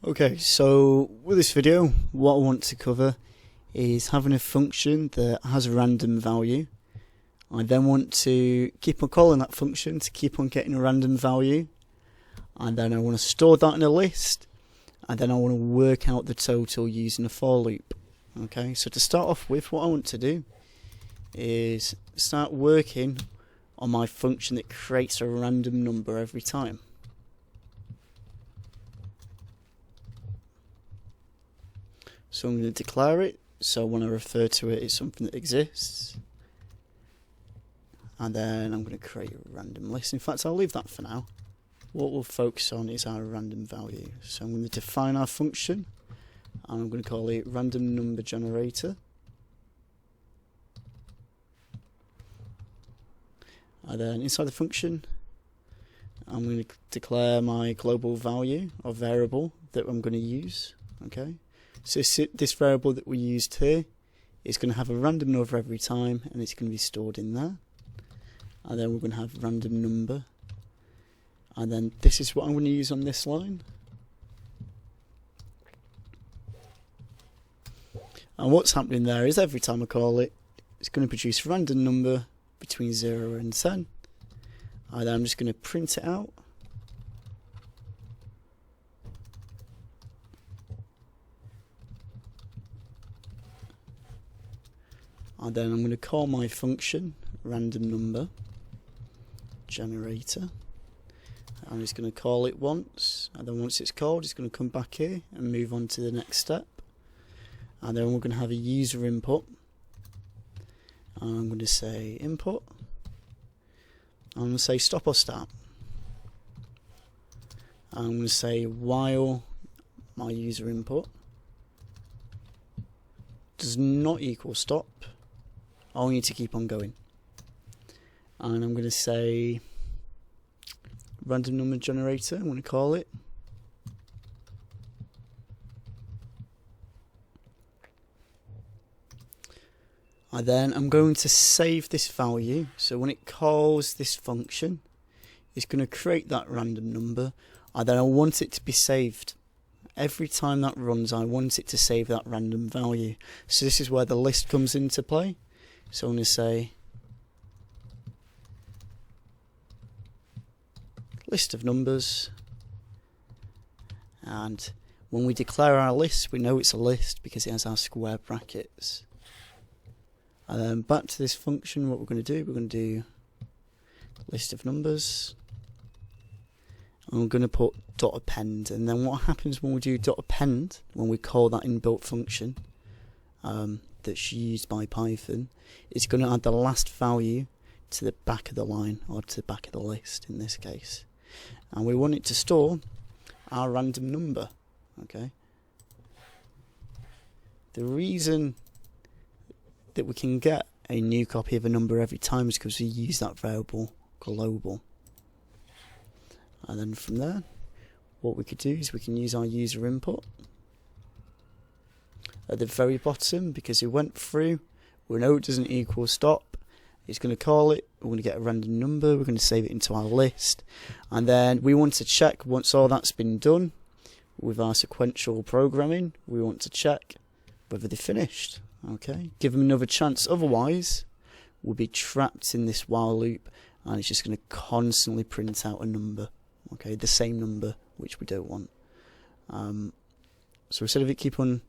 Okay, so with this video, what I want to cover is having a function that has a random value. I then want to keep on calling that function to keep on getting a random value, and then I want to store that in a list, and then I want to work out the total using a for loop. Okay, so to start off with, what I want to do is start working on my function that creates a random number every time. So I'm going to declare it, so when I refer to it, it's something that exists. And then I'm going to create a random list. In fact, I'll leave that for now. What we'll focus on is our random value. So I'm going to define our function, and I'm going to call it random number generator. And then inside the function, I'm going to declare my global value or variable that I'm going to use. Okay. So this variable that we used here is going to have a random number every time, and it's going to be stored in there. And then we're going to have random number. And then this is what I'm going to use on this line. And what's happening there is every time I call it, it's going to produce a random number between 0 and 10. And then I'm just going to print it out. And then I'm going to call my function random number generator. I'm just going to call it once, and then once it's called, it's going to come back here and move on to the next step. And then we're going to have a user input. And I'm going to say input. I'm going to say stop or start. I'm going to say while my user input does not equal stop, I need to keep on going. And I'm going to say random number generator, I'm going to call it. And then I'm going to save this value, so when it calls this function, it's going to create that random number, and then I want it to be saved. Every time that runs, I want it to save that random value. So this is where the list comes into play. So I'm going to say list of numbers, and when we declare our list, we know it's a list because it has our square brackets. And then back to this function, what we're going to do, we're going to do list of numbers, and we're going to put dot append. And then what happens when we do dot append, when we call that inbuilt function that's used by Python, it's going to add the last value to the back of the line, or to the back of the list in this case. And we want it to store our random number. Okay. The reason that we can get a new copy of a number every time is because we use that variable global. And then from there, what we could do is we can use our user input at the very bottom, because it went through, we know it doesn't equal stop. It's going to call it, we're going to get a random number, we're going to save it into our list, and then we want to check once all that's been done with our sequential programming, we want to check whether they're finished. Okay, give them another chance, otherwise we'll be trapped in this while loop, and it's just going to constantly print out a number. Okay, the same number, which we don't want. So instead of it keep on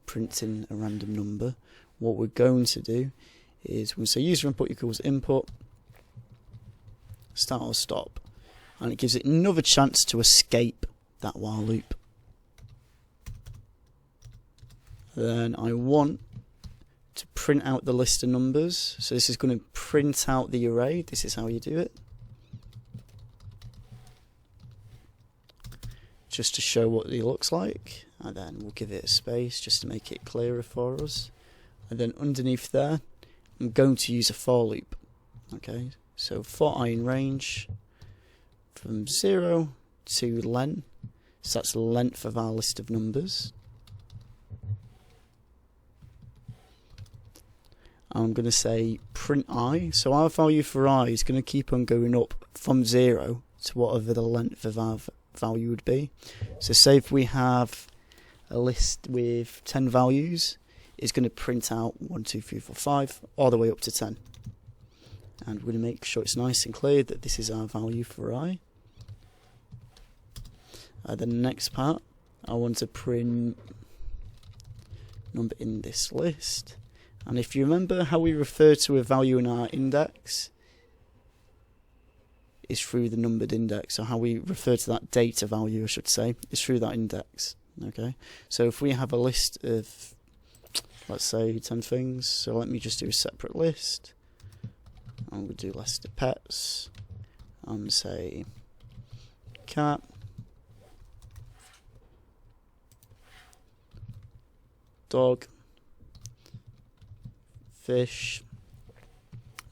printing a random number, what we're going to do is we'll say user input equals input start or stop, and it gives it another chance to escape that while loop. Then I want to print out the list of numbers, so this is going to print out the array. This is how you do it, just to show what it looks like. And then we'll give it a space just to make it clearer for us. And then underneath there, I'm going to use a for loop. Okay, so for I in range from 0 to len, so that's the length of our list of numbers. I'm going to say print I, so our value for I is going to keep on going up from 0 to whatever the length of our value would be. So say if we have a list with 10 values, it's going to print out 1, 2, 3, 4, 5 all the way up to 10. And we're going to make sure it's nice and clear that this is our value for I. The next part, I want to print number in this list. And if you remember how we refer to a value in our index, is through the numbered index, or how we refer to that data value, I should say, is through that index. Okay, so if we have a list of, let's say, 10 things, so let me just do a separate list. I'm going to do list of pets, and say cat, dog, fish.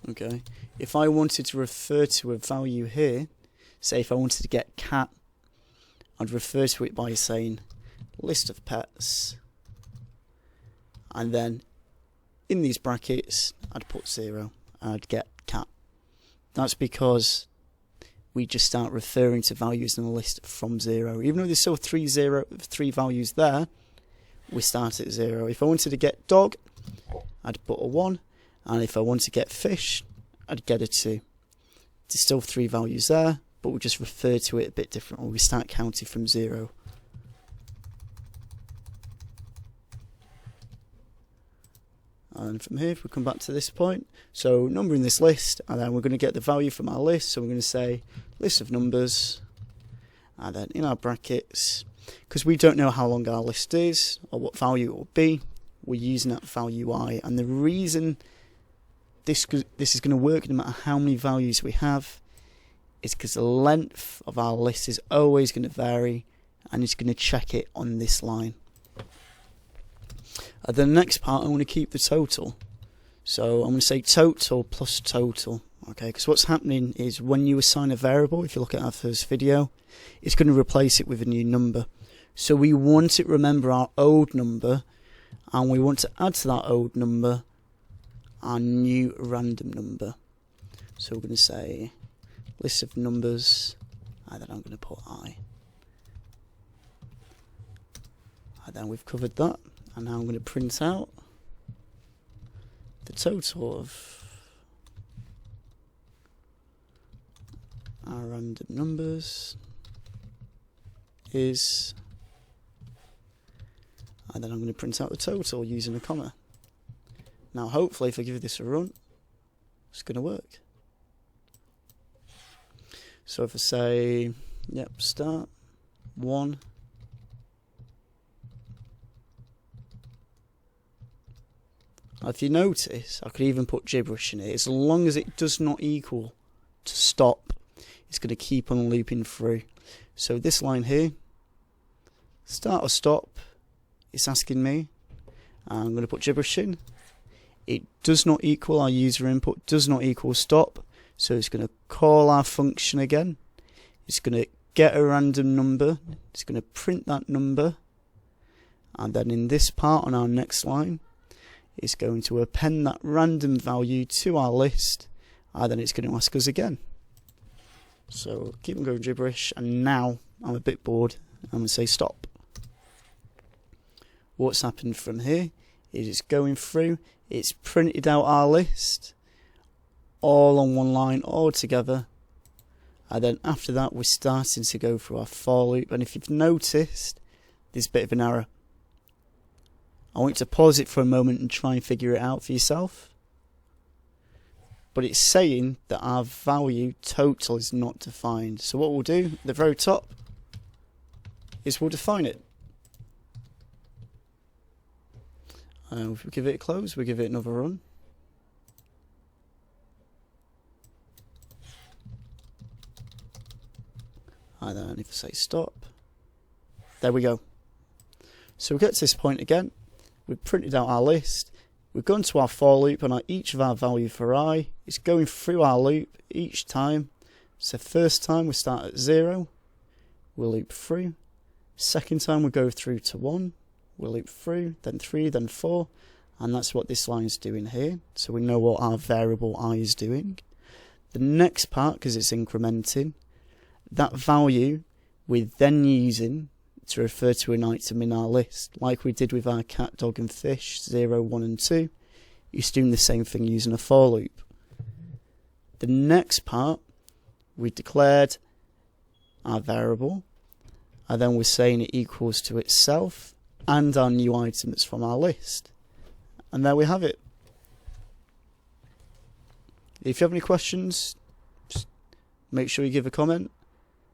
Okay, if I wanted to refer to a value here, say if I wanted to get cat, I'd refer to it by saying list of pets, and then in these brackets I'd put 0 and I'd get cat. That's because we just start referring to values in the list from 0. Even though there's still three values there, we start at 0. If I wanted to get dog, I'd put a 1, and if I want to get fish, I'd get a 2. There's still 3 values there, but we'll just refer to it a bit differently. We start counting from 0. And from here, if we come back to this point, so number in this list, and then we're going to get the value from our list. So we're going to say list of numbers, and then in our brackets, because we don't know how long our list is or what value it will be, we're using that value I. And the reason this is going to work no matter how many values we have is because the length of our list is always going to vary, and it's going to check it on this line. The next part, I want to keep the total. So I'm going to say total plus total. Okay, because what's happening is when you assign a variable, if you look at our first video, it's going to replace it with a new number. So we want to remember our old number, and we want to add to that old number our new random number. So we're going to say list of numbers, and then I'm going to put I. And then we've covered that. And now I'm going to print out the total of our random numbers is, and then I'm going to print out the total using a comma. Now hopefully if I give this a run, it's going to work. So if I say, yep, start, 1, if you notice, I could even put gibberish in it. As long as it does not equal to stop, it's going to keep on looping through. So this line here, start or stop, it's asking me. I'm going to put gibberish in. It does not equal our user input, does not equal stop. So it's going to call our function again. It's going to get a random number. It's going to print that number. And then in this part on our next line, it's going to append that random value to our list, and then it's going to ask us again. So keep on going gibberish, and now I'm a bit bored. I'm going to say stop. What's happened from here is it's going through, it's printed out our list all on one line, all together, and then after that we're starting to go through our for loop. And if you've noticed, there's a bit of an error. I want you to pause it for a moment and try and figure it out for yourself. But it's saying that our value total is not defined. So what we'll do at the very top is we'll define it. If we give it a close, we give it another run. And then if I say stop, there we go. So we get to this point again. We've printed out our list, we've gone to our for loop, and each of our value for I is going through our loop each time. So first time we start at 0, we'll loop through. Second time we go through to 1, we'll loop through, then 3, then 4, and that's what this line's doing here. So we know what our variable I is doing. The next part, because it's incrementing, that value we're then using to refer to an item in our list, like we did with our cat, dog and fish 0, 1 and 2. It's doing the same thing using a for loop. The next part, we declared our variable, and then we're saying it equals to itself and our new item that's from our list. And there we have it. If you have any questions, just make sure you give a comment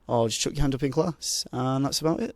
or just chuck your hand up in class, and that's about it.